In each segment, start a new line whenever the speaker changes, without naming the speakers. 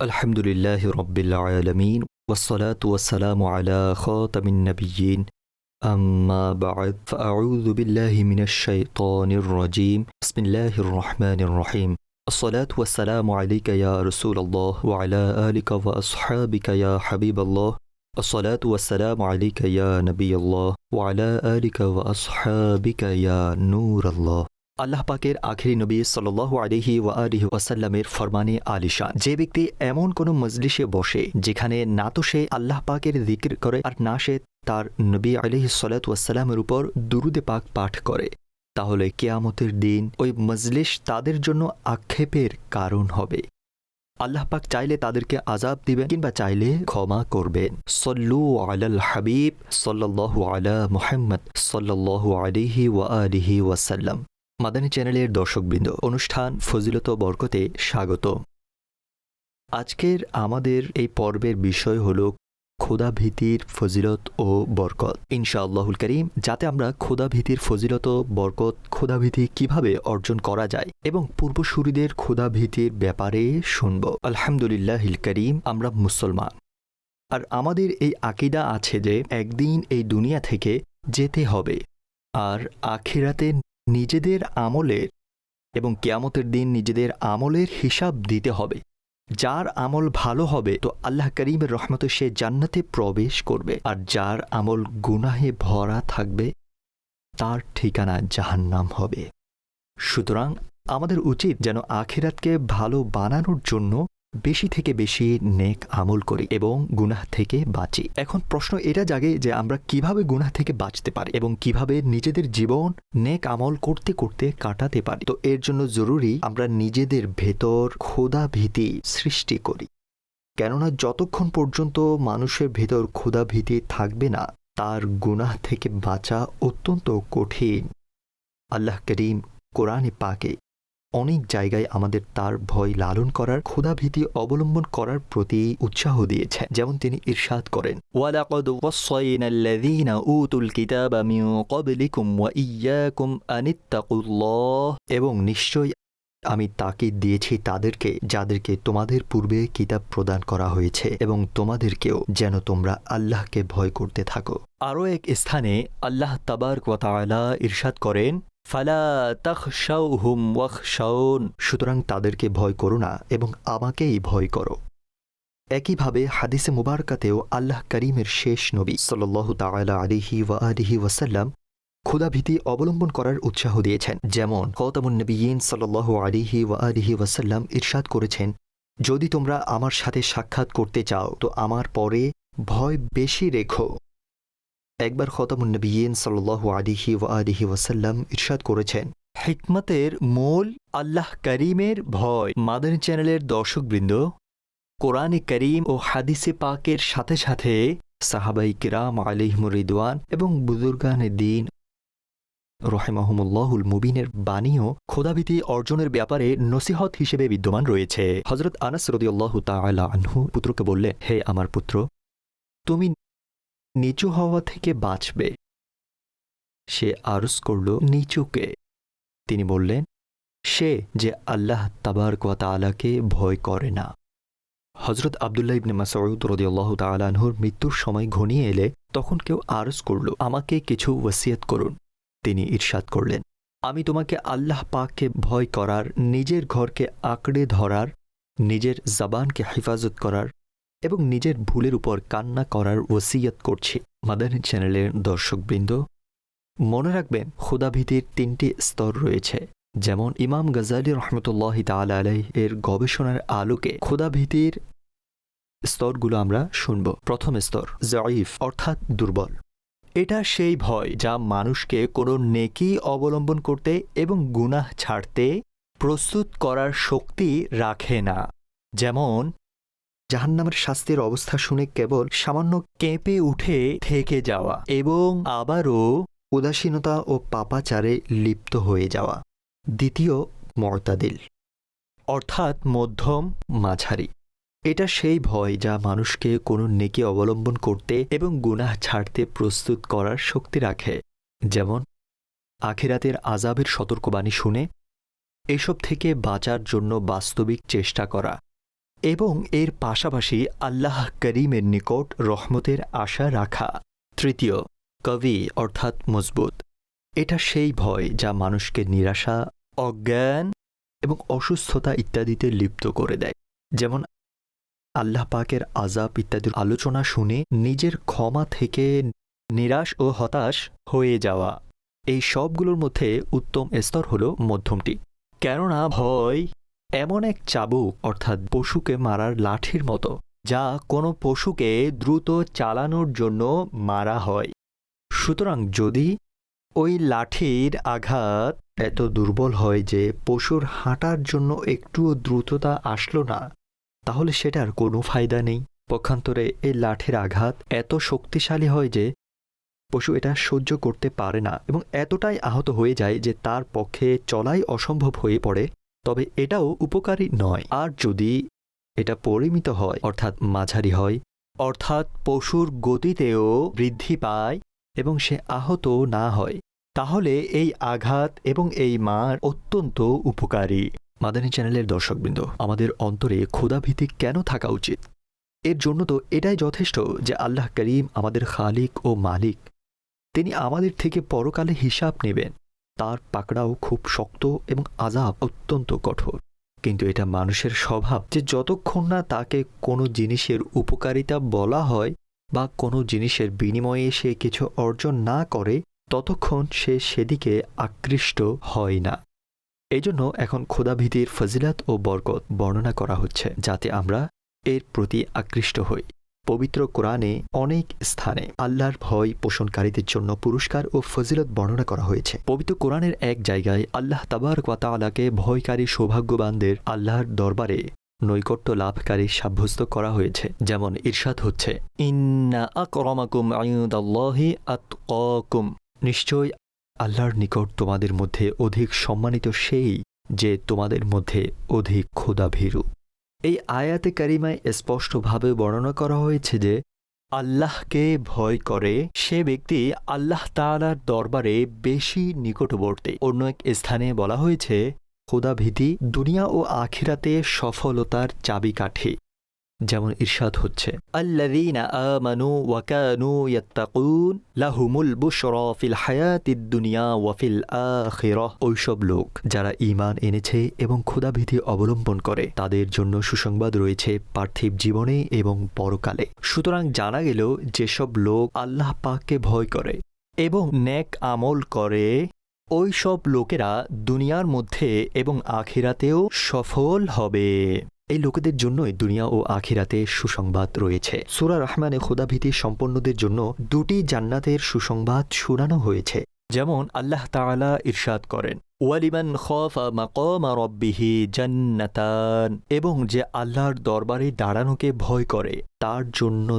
আলহামদুলিল্লাহি রাব্বিল আলামিন ওয়াসসালাতু ওয়াসসালামু আলা খাতামিন নাবিয়্যিন আম্মা বা'দ ফাআউযু বিল্লাহি মিনাশ শাইতানির রাজীম বিসমিল্লাহির রহমানির রহিম আসসালাতু ওয়াসসালামু আলাইকা ইয়া রাসূলাল্লাহ ওয়া আলা আলিকা ওয়া আসহাবিকা ইয়া হাবিবাল্লাহ আসসালাতু ওয়াসসালামু আলাইকা ইয়া নবিয়াল্লাহ ওয়া আলা আলিকা ওয়া আসহাবিকা ইয়া নূরাল্লাহ। আল্লাহ পাকের আখিরি নবী সাল্লাল্লাহু আলাইহি ওয়া আলিহি ওয়াসাল্লামের ফরমানে আলিশান, যে ব্যক্তি এমন কোনো মজলিসে বসে যেখানে না তো সে আল্লাহ পাকের যিকির করে আর না সে তার নবী আলাইহিস সালাতু ওয়াসসালামের উপর দুরূদে পাক পাঠ করে, তাহলে কিয়ামতের দিন ওই মজলিস তাদের জন্য আক্ষেপের কারণ হবে। আল্লাহ পাক চাইলে তাদেরকে আযাব দিবেন কিংবা চাইলে ক্ষমা করবেন। সল্লু আলাল হাবিব সাল্লাল্লাহু আলা মুহাম্মদ সাল্লাল্লাহু আলাইহি ওয়া আলিহি ওয়াসাল্লাম। মাদানী চ্যানেলের দর্শকবৃন্দ, অনুষ্ঠান ফজিলত ও বরকতে স্বাগত। আজকের আমাদের এই পর্বের বিষয় হল খোদাভীতির ফজিলত ও বরকত। ইনশাআল্লাহুল কারীম, যাতে আমরা খোদাভীতির ফজিলত ও বরকত, খোদাভীতি কিভাবে অর্জন করা যায় এবং পূর্বসূরীদের খোদাভীতির ব্যাপারে শুনব। আলহামদুলিল্লাহিল কারীম, আমরা মুসলমান, আর আমাদের এই আকীদা আছে যে একদিন এই দুনিয়া থেকে যেতে হবে, আর আখিরাতে নিজেদের আমলের এবং কিয়ামতের দিন নিজেদের আমলের হিসাব দিতে হবে। যার আমল ভালো হবে তো আল্লাহ করিমের রহমতে সে জান্নাতে প্রবেশ করবে, আর যার আমল গুনাহে ভরা থাকবে তার ঠিকানা জাহান্নাম হবে। সুতরাং আমাদের উচিত যেন আখিরাতকে ভালো বানানোর জন্য বেশি থেকে বেশি নেক আমল করি এবং গুনাহ থেকে বাঁচি। এখন প্রশ্ন এটা জাগে যে আমরা কিভাবে গুনাহ থেকে বাঁচতে পারি এবং কিভাবে নিজেদের জীবন নেক আমল করতে করতে কাটাতে পারি। তো এর জন্য জরুরি আমরা নিজেদের ভেতর খোদাভীতি সৃষ্টি করি, কেননা যতক্ষণ পর্যন্ত মানুষের ভেতর খোদাভীতি থাকবে না তার গুনাহ থেকে বাঁচা অত্যন্ত কঠিন। আল্লাহ করিম কোরআনে পাকে অনেক জায়গায় আমাদের তার ভয় লালন করার, খোদাভীতি অবলম্বন করার প্রতি উৎসাহ দিয়েছেন। যেমন তিনি ইরশাদ করেন, ওয়ালাকাদ ওয়াসাইনাল্লাযীনা উতুল কিতাবা মিন ক্বাবলিকুম ওয়া ইয়্যাকুম আনিত্তাকুল্লাহ, এবং নিশ্চয় আমি তাকিদ দিয়েছি তাদেরকে যাদেরকে তোমাদের পূর্বে কিতাব প্রদান করা হয়েছে, এবং তোমাদেরকেও যেন তোমরা আল্লাহকে ভয় করতে থাকো। আরও এক স্থানে আল্লাহ তাবারক ওয়া তাআলা ইরশাদ করেন, ফালা তাখশাউহুম ওয়াখশাউন, সুতরাং তাদেরকে ভয় করো না এবং আমাকেই ভয় করো। একইভাবে হাদিসে মুবারকাতেও আল্লাহ করিমের শেষ নবী সাল্লাল্লাহু তাআলা আলাইহি ওয়া আলিহি ওয়াসাল্লাম খোদাভীতি অবলম্বন করার উৎসাহ দিয়েছেন। যেমন খাতামুন নবিয়্যিন সাল্লাল্লাহু আলাইহি ওয়া আলিহি ওয়াসাল্লাম ইরশাদ করেছেন, যদি তোমরা আমার সাথে সাক্ষাৎ করতে চাও তো আমার পরে ভয় বেশি রেখো। একবার খাতামুন নবিয়্যিন সাল্লাল্লাহু আলাইহি ওয়া আলিহি ওয়াসাল্লাম ইরশাদ করেছেন, হিকমতের মূল আল্লাহ করিমের ভয়। মাদানী চ্যানেলের দর্শকবৃন্দ, কোরআনে করিম ও হাদিসে পাকের সাথে সাথে সাহাবাই কিরাম আলাইহিমুর রিদওয়ান এবং বুজুর্গানে দ্বীন রহিমাহুমুল্লাহুল মুবিনের বাণীও খোদাভীতি অর্জনের ব্যাপারে নসিহত হিসেবে বিদ্যমান রয়েছে। হযরত আনাস রাদিয়াল্লাহু তাআলা আনহু পুত্রকে বললেন, হে আমার পুত্র, তুমি নিচু হওয়া থেকে বাঁচবে। সে আরজ করল, নিচুকে? তিনি বললেন, সে যে আল্লাহ তাবারক ওয়া তাআলাকে ভয় করে না। হযরত আব্দুল্লাহ ইবনে মাসউদ রাদিয়াল্লাহু তাআলা আনহুর মৃত্যুর সময় ঘনিয়ে এলে তখন কেউ আরজ করল, আমাকে কিছু ওসিয়ত করুন। তিনি ইরশাদ করলেন, আমি তোমাকে আল্লাহ পাককে ভয় করার, নিজের ঘরকে আঁকড়ে ধরার, নিজের জবানকে হেফাজত করার এবং নিজের ভুলের উপর কান্না করার ওসিয়ত করছি। মাদানী চ্যানেলের দর্শকবৃন্দ, মনে রাখবেন খোদাভীতির 3টি স্তর রয়েছে। যেমন ইমাম গাজ্জালী রহমতুল্লাহি তাআলা আলাইহি এর গবেষণার আলোকে খোদাভীতির স্তরগুলো আমরা শুনব। প্রথম স্তর যায়ীফ, অর্থাৎ দুর্বল। এটা সেই ভয় যা মানুষকে কোনো নেকি অবলম্বন করতে এবং গুনাহ ছাড়তে প্রস্তুত করার শক্তি রাখে না। যেমন জাহান্নামের শাস্তির অবস্থা শুনে কেবল সামান্য কেঁপে উঠে থেকে যাওয়া এবং আবারও উদাসীনতা ও পাপাচারে লিপ্ত হয়ে যাওয়া। দ্বিতীয় মুতাদিল, অর্থাৎ মধ্যম মাঝারি। এটা সেই ভয় যা মানুষকে কোনো নেকি অবলম্বন করতে এবং গুনাহ ছাড়তে প্রস্তুত করার শক্তি রাখে। যেমন আখিরাতের আযাবের সতর্কবাণী শুনে এসব থেকে বাঁচার জন্য বাস্তবিক চেষ্টা করা, এবং এর পাশাপাশি আল্লাহ করিমের নিকট রহমতের আশা রাখা। তৃতীয়, কবি অর্থাৎ মজবুত। এটা সেই ভয় যা মানুষকে নিরাশা, অজ্ঞান এবং অসুস্থতা ইত্যাদিতে লিপ্ত করে দেয়। যেমন আল্লাহ পাকের আযাব ইত্যাদির আলোচনা শুনে নিজের ক্ষমা থেকে নিরাশ ও হতাশ হয়ে যাওয়া। এই সবগুলোর মধ্যে উত্তম স্তর হল মধ্যমটি। কেননা ভয় এমন এক চাবুক অর্থাৎ পশুকে মারার লাঠির মতো, যা কোনো পশুকে দ্রুত চালানোর জন্য মারা হয়। সুতরাং যদি ওই লাঠির আঘাত এত দুর্বল হয় যে পশুর হাঁটার জন্য একটুও দ্রুততা আসলো না, তাহলে সেটার কোনো ফায়দা নেই। পক্ষান্তরে এই লাঠির আঘাত এত শক্তিশালী হয় যে পশু এটা সহ্য করতে পারে না এবং এতটাই আহত হয়ে যায় যে তার পক্ষে চলাই অসম্ভব হয়ে পড়ে। তবে এটাও উপকারী নয়। আর যদি এটা পরিমিত হয় অর্থাৎ মাঝারি হয়, অর্থাৎ পশুর গতিতেও বৃদ্ধি পায় এবং সে আহত না হয়, তাহলে এই আঘাত এবং এই মার অত্যন্ত উপকারী। মাদানী চ্যানেলের দর্শকবৃন্দ, আমাদের অন্তরে খোদাভীতি কেন থাকা উচিত? এর জন্য তো এটাই যথেষ্ট যে আল্লাহ করিম আমাদের খালিক ও মালিক। তিনি আমাদের থেকে পরকালে হিসাব নেবেন। তার পাকড়াও খুব শক্ত এবং আযাব অত্যন্ত কঠোর। কিন্তু এটা মানুষের স্বভাব যে যতক্ষণ না তাকে কোনো জিনিসের উপকারিতা বলা হয় বা কোনো জিনিসের বিনিময়ে সে কিছু অর্জন না করে, ততক্ষণ সে সেদিকে আকৃষ্ট হয় না। এজন্য এখন খোদাভীতির ফজিলত ও বরকত বর্ণনা করা হচ্ছে, যাতে আমরা এর প্রতি আকৃষ্ট হই। পবিত্র কোরআনে অনেক স্থানে আল্লাহর ভয় পোষণকারীদের জন্য পুরস্কার ও ফজিলত বর্ণনা করা হয়েছে। পবিত্র কোরআনের এক জায়গায় আল্লাহ তাবারক ওয়া তাআলাকে ভয়কারী সৌভাগ্যবানদের আল্লাহর দরবারে নৈকট্য লাভকারী সাব্যস্ত করা হয়েছে। যেমন ইরশাদ হচ্ছে, ইন্না আকরামাকুম ইনদাল্লাহি আতকাকুম, নিশ্চয় আল্লাহর নিকট তোমাদের মধ্যে অধিক সম্মানিত সেই যে তোমাদের মধ্যে অধিক খোদাভীরু। এই আয়াতে কারিমায় স্পষ্টভাবে বর্ণনা করা হয়েছে যে আল্লাহকে ভয় করে সে ব্যক্তি আল্লাহ তাআলার দরবারে বেশি নিকটবর্তী। অন্য এক স্থানে বলা হয়েছে, খোদাভীতি দুনিয়া ও আখিরাতে সফলতার চাবিকাঠি। যেমন ইরশাদ হচ্ছে, আল্লাযীনা আমানু ওয়া কানু ইয়াত্তাকুন লাহুমুল বুশরা ফিল হায়াতিদ দুনিয়া ওয়া ফিল আখিরাহ। ওইসব লোক যারা ঈমান এনেছে এবং খোদাভীতি অবলম্বন করে, তাদের জন্য সুসংবাদ রয়েছে পার্থিব জীবনে এবং পরকালে। সুতরাং জানা গেল, যেসব লোক আল্লাহ পাককে ভয় করে এবং নেক আমল করে, ওই সব লোকেরা দুনিয়ার মধ্যে এবং আখিরাতেও সফল হবে। এই লোকেদের জন্যই দুনিয়া ও আখিরাতে সুসংবাদ রয়েছে। সূরা রহমানে খোদাভীতি সম্পন্নদের জন্য দুটি জান্নাতের সুসংবাদ শোনানো হয়েছে। যেমন আল্লাহ তাআলা ইরশাদ করেন, ওয়ালিমান খাফা মাকামা রাব্বিহি জান্নাতান, এবং যে আল্লাহর দরবারে দাঁড়ানোকে ভয় করে তার জন্য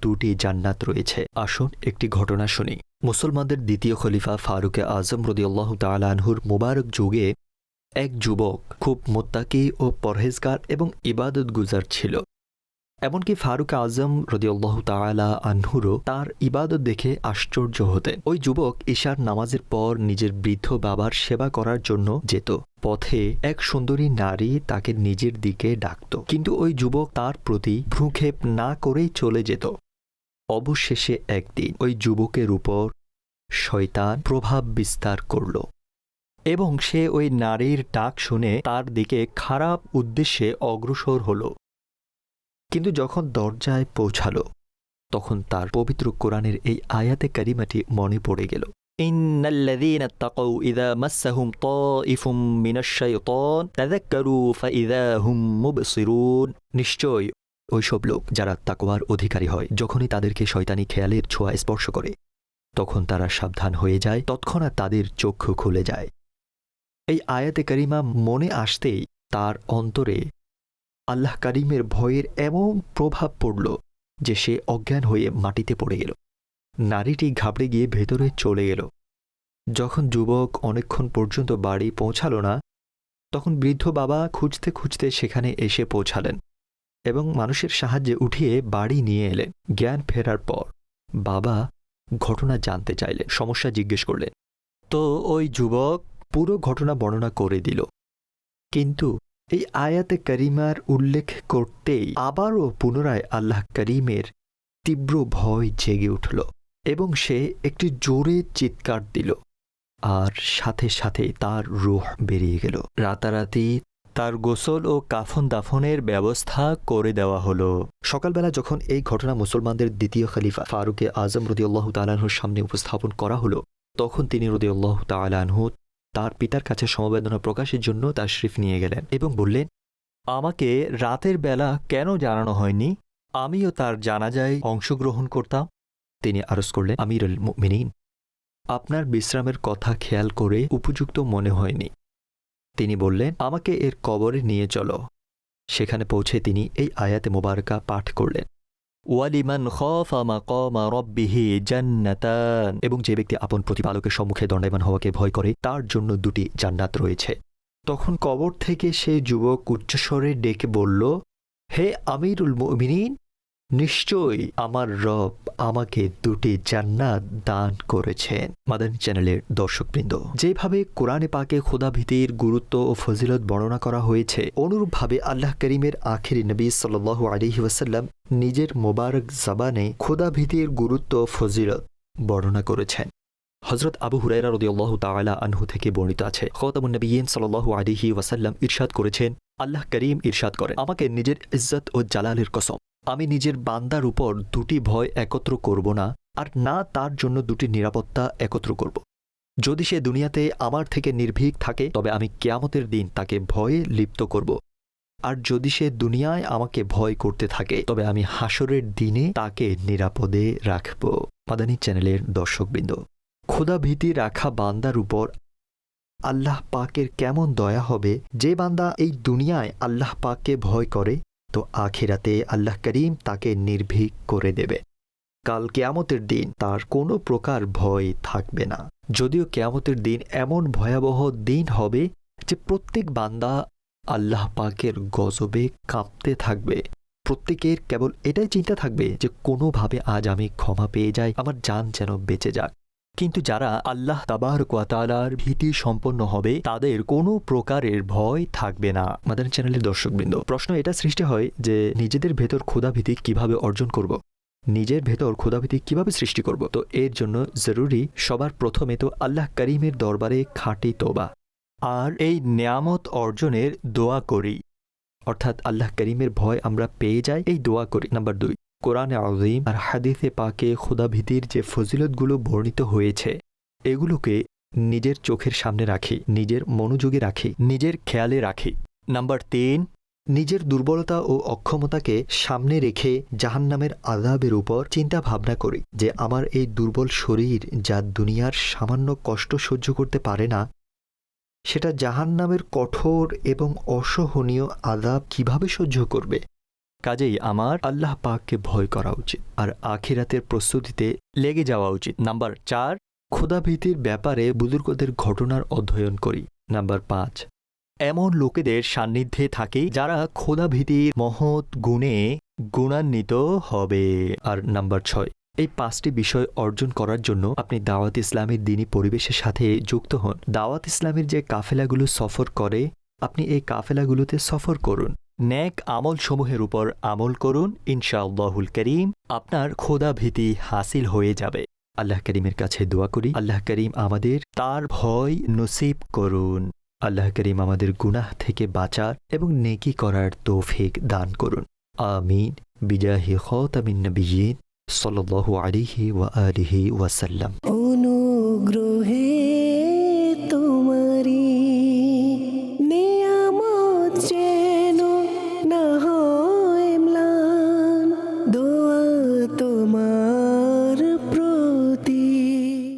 দুটি জান্নাত রয়েছে। আসুন একটি ঘটনা শুনি। মুসলমানদের দ্বিতীয় খলিফা ফারুকে আজম রাদিয়াল্লাহু তাআলা আনহুর মুবারক যুগে এক যুবক খুব মুত্তাকি ও পরহেজগার এবং ইবাদত গুজার ছিল। এমনকি ফারুক আজম রাদিয়াল্লাহু তাআলা আনহুরও তার ইবাদত দেখে আশ্চর্য হতেন। ওই যুবক ঈশার নামাজের পর নিজের বৃদ্ধ বাবার সেবা করার জন্য যেত। পথে এক সুন্দরী নারী তাকে নিজের দিকে ডাকত, কিন্তু ওই যুবক তার প্রতি ভ্রুক্ষেপ না করেই চলে যেত। অবশেষে একদিন ওই যুবকের উপর শয়তান প্রভাব বিস্তার করল এবং সে ওই নারীর ডাক শুনে তার দিকে খারাপ উদ্দেশ্যে অগ্রসর হল। কিন্তু যখন দরজায় পৌঁছাল, তখন তার পবিত্র কোরআনের এই আয়াতে কারিমাটি মনে পড়ে গেল, ইন্নাল্লাযীনা তাকাউ ইযা মাসসাহুম তাইফুম মিনাশ শাইতান তাযাক্কারু ফাইযা হুম মুবসিরুন। নিশ্চয় ওইসব লোক যারা তাকওয়ার অধিকারী হয়, যখনই তাদেরকে শয়তানি খেয়ালের ছোঁয়া স্পর্শ করে, তখন তারা সাবধান হয়ে যায়, তৎক্ষণাৎ তাদের চক্ষু খুলে যায়। এই আয়াতে কারিমা মনে আসতেই তার অন্তরে আল্লাহ কারিমের ভয়ের এমন প্রভাব পড়ল যে সে অজ্ঞান হয়ে মাটিতে পড়ে গেল। নারীটি ঘাবড়ে গিয়ে ভেতরে চলে গেল। যখন যুবক অনেকক্ষণ পর্যন্ত বাড়ি পৌঁছাল না, তখন বৃদ্ধ বাবা খুঁজতে খুঁজতে সেখানে এসে পৌঁছালেন এবং মানুষের সাহায্যে উঠিয়ে বাড়ি নিয়ে এলেন। জ্ঞান ফেরার পর বাবা ঘটনা জানতে চাইলেন, সমস্যা জিজ্ঞেস করলেন। তো ওই যুবক পুরো ঘটনা বর্ণনা করে দিল। কিন্তু এই আয়াতে করিমার উল্লেখ করতেই আবারও পুনরায় আল্লাহ করিমের তীব্র ভয় জেগে উঠল এবং সে একটি জোরে চিৎকার দিল, আর সাথে সাথে তার রূহ বেরিয়ে গেল। রাতারাতি তার গোসল ও কাফন দাফনের ব্যবস্থা করে দেওয়া হলো। সকালবেলা যখন এই ঘটনা মুসলমানদের দ্বিতীয় খলিফা ফারুকে আজম রাদিয়াল্লাহু তাআলা আনহুর সামনে উপস্থাপন করা হলো, তখন তিনি রাদিয়াল্লাহু তাআলা আনহু তার পিতার কাছে সমবেদনা প্রকাশের জন্য তাশরিফ নিয়ে গেলেন এবং বললেন, আমাকে রাতের বেলা কেন জানানো হয়নি? আমিও তার জানাজায় অংশগ্রহণ করতাম। তিনি আরজ করলেন, আমিরুল মুমিনিন, আপনার বিশ্রামের কথা খেয়াল করে উপযুক্ত মনে হয়নি। তিনি বললেন, আমাকে এর কবরে নিয়ে চলো। সেখানে পৌঁছে তিনি এই আয়াতে মোবারকা পাঠ করলেন, ওয়ালিমান খাফা মাকামা রাব্বিহি জান্নাতান, এবং যে ব্যক্তি আপন প্রতিপালকের সম্মুখে দণ্ডায়মান হওয়াকে ভয় করে তার জন্য দুটি জান্নাত রয়েছে। তখন কবর থেকে সে যুবক উচ্চস্বরে ডেকে বলল, হে আমিরুল মুমিনিন, নিশ্চয়ই আমার রব আমাকে দুটি জান্নাত দান করেছেন। মাদানী চ্যানেলের দর্শকবৃন্দ, যেভাবে কোরআনে পাকে খোদাভীতির গুরুত্ব ও ফজিলত বর্ণনা করা হয়েছে, অনুরূপভাবে আল্লাহ করিমের আখিরি নবী সাল্লাল্লাহু আলাইহি ওয়াসাল্লাম নিজের মোবারক জবানে খোদাভীতির গুরুত্ব ও ফজিলত বর্ণনা করেছেন। হযরত আবু হুরায়রা রাদিয়াল্লাহু তাআলা আনহু থেকে বর্ণিত আছে, খাতামুন নবিয়্যিন সাল্লাল্লাহু আলাইহি ওয়াসাল্লাম ইরশাদ করেছেন, আল্লাহ করিম ইরশাদ করেন, আমাকে নিজের ইজ্জত ও জালালের কসম, আমি নিজের বান্দার উপর দুটি ভয় একত্র করব না, আর না তার জন্য দুটি নিরাপত্তা একত্র করব। যদি সে দুনিয়াতে আমার থেকে নির্ভীক থাকে তবে আমি কিয়ামতের দিন তাকে ভয়ে লিপ্ত করব, আর যদি সে দুনিয়ায় আমাকে ভয় করতে থাকে তবে আমি হাসরের দিনে তাকে নিরাপদে রাখব। মাদানী চ্যানেলের দর্শকবৃন্দ, খোদাভীতি রাখা বান্দার উপর আল্লাহ পাকের কেমন দয়া হবে! যে বান্দা এই দুনিয়ায় আল্লাহ পাককে ভয় করে, তো আখিরাতে আল্লাহ করিম তাকে নির্ভীক করে দেবে। কাল কিয়ামতের দিন তার কোনো প্রকার ভয় থাকবে না। যদিও কিয়ামতের দিন এমন ভয়াবহ দিন হবে যে প্রত্যেক বান্দা আল্লাহ পাকের গজবে কাঁপতে থাকবে। প্রত্যেকের কেবল এটাই চিন্তা থাকবে যে কোনোভাবে আজ আমি ক্ষমা পেয়ে যাই, আমার জান যেন বেঁচে যাক। কিন্তু যারা আল্লাহ তাবারক ওয়া তাআলার ভীতি সম্পন্ন হবে তাদের কোনো প্রকারের ভয় থাকবে না। মাদানী চ্যানেলের দর্শকবৃন্দ, প্রশ্ন এটা সৃষ্টি হয় যে নিজেদের ভেতর ক্ষুধাভীতি কিভাবে অর্জন করব, নিজের ভেতর ক্ষুধাভীতি কিভাবে সৃষ্টি করব? তো এর জন্য জরুরি সবার প্রথমে তো আল্লাহ করিমের দরবারে খাঁটি তওবা আর এই নিয়ামত অর্জনের দোয়া করি, অর্থাৎ আল্লাহ করিমের ভয় আমরা পেয়ে যাই, এই দোয়া করি। নাম্বার 2, কোরআনে আযীম আর হাদিসে পাকে খোদাভীতির যে ফজিলতগুলো বর্ণিত হয়েছে এগুলোকে নিজের চোখের সামনে রাখি, নিজের মনোযোগে রাখি, নিজের খেয়ালে রাখি। নাম্বার 3, নিজের দুর্বলতা ও অক্ষমতাকে সামনে রেখে জাহান্নামের আযাবের উপর চিন্তা ভাবনা করি যে আমার এই দুর্বল শরীর যা দুনিয়ার সামান্য কষ্ট সহ্য করতে পারে না, সেটা জাহান্নামের কঠোর এবং অসহনীয় আযাব কিভাবে সহ্য করবে। কাজেই আমার আল্লাহ পাককে ভয় করা উচিত আর আখিরাতের প্রস্তুতিতে লেগে যাওয়া উচিত। নাম্বার 4, ক্ষুধাভীতির ব্যাপারে বুজুর্গদের ঘটনার অধ্যয়ন করি। নাম্বার 5, এমন লোকেদের সান্নিধ্যে থাকি যারা ক্ষুধাভীতির মহৎ গুণে গুণান্বিত হবে। আর নাম্বার 6, এই 5টি বিষয় অর্জন করার জন্য আপনি দাওয়াত ইসলামের দ্বীনী পরিবেশের সাথে যুক্ত হন। দাওয়াত ইসলামের যে কাফেলাগুলো সফর করে, আপনি এই কাফেলাগুলোতে সফর করুন, নেক আমল সমূহের উপর আমল করুন, ইনশাআল্লাহুল করিম আপনার ক্ষুধাভীতি হাসিল হয়ে যাবে। আল্লাহ করিমের কাছে দোয়া করি, আল্লাহ করিম আমাদের তার ভয় নসিব করুন। আল্লাহ করিম আমাদের গুনাহ থেকে বাঁচার এবং নেকি করার তৌফিক দান করুন। আমিন বিজাহি খাতামিন নবিয়্যিন সাল্লাল্লাহু আলাইহি ওয়া আলিহি ওয়াসাল্লাম।